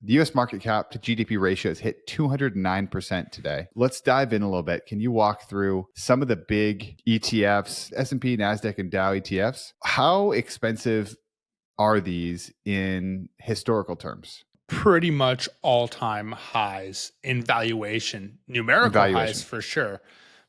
The US market cap to GDP ratio has hit 209% today. Let's dive in a little bit. Can you walk through some of the big ETFs, S&P, NASDAQ, and Dow ETFs? How expensive are these in historical terms? Pretty much all-time highs in valuation, In numerical highs valuation. for sure,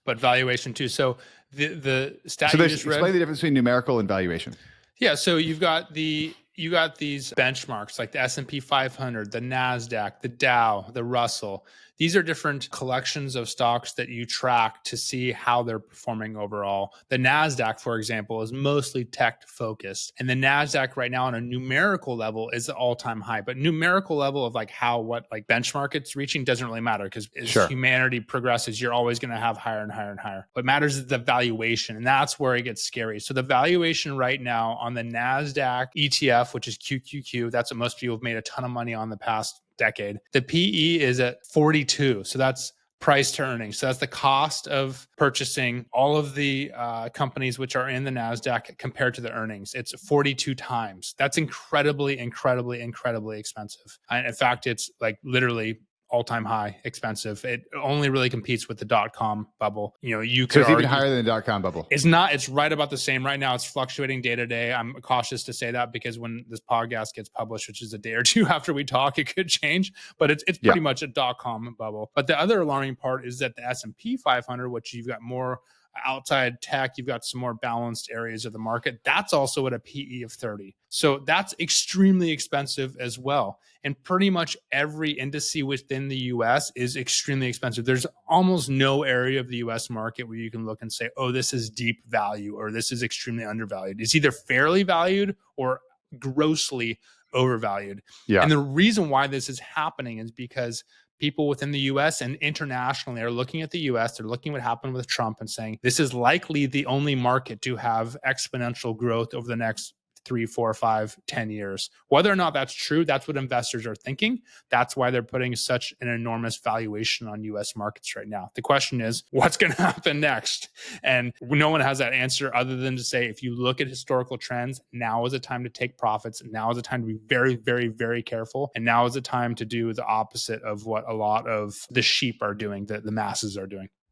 but valuation too. So the stat So you there's just explain read, the difference between numerical and valuation. yeah. So you got these benchmarks like the S&P 500, the Nasdaq, the Dow, the Russell. These are different collections of stocks that you track to see how they're performing overall. The Nasdaq, for example, is mostly tech focused, and the Nasdaq right now on a numerical level is the all-time high. But numerical level of like what like benchmark it's reaching doesn't really matter, because as Sure. humanity progresses, you're always going to have higher and higher and higher. What matters is the valuation, and that's where it gets scary. So the valuation right now on the Nasdaq ETF, which is QQQ, that's what most people have made a ton of money on the past decade. The PE is at 42. So that's price to earnings. So that's the cost of purchasing all of the companies which are in the NASDAQ compared to the earnings. It's 42 times. That's incredibly, incredibly, incredibly expensive. And in fact, it's like literally all-time high expensive. It only really competes with the dot-com bubble. You know, you could So it's even argue higher than the dot-com bubble. it's not. It's right about the same right now. It's fluctuating day to day. I'm cautious to say that because when this podcast gets published, which is a day or two after we talk, it could change. But it's pretty much a dot-com bubble. But the other alarming part is that the S&P 500, which you've got more outside tech, you've got some more balanced areas of the market. That's also at a PE of 30. So that's extremely expensive as well. And pretty much every indice within the US is extremely expensive. There's almost no area of the US market where you can look and say, oh, this is deep value or this is extremely undervalued. It's either fairly valued or grossly overvalued. Yeah. And the reason why this is happening is because people within the US and internationally are looking at the US, they're looking at what happened with Trump and saying, this is likely the only market to have exponential growth over the next 3, 4, 5, 10 years. Whether or not that's true, that's what investors are thinking. That's why they're putting such an enormous valuation on US markets right now. The question is, what's going to happen next? And no one has that answer other than to say, if you look at historical trends, now is the time to take profits. Now is the time to be very, very, very careful. And now is the time to do the opposite of what a lot of the sheep are doing, that the masses are doing.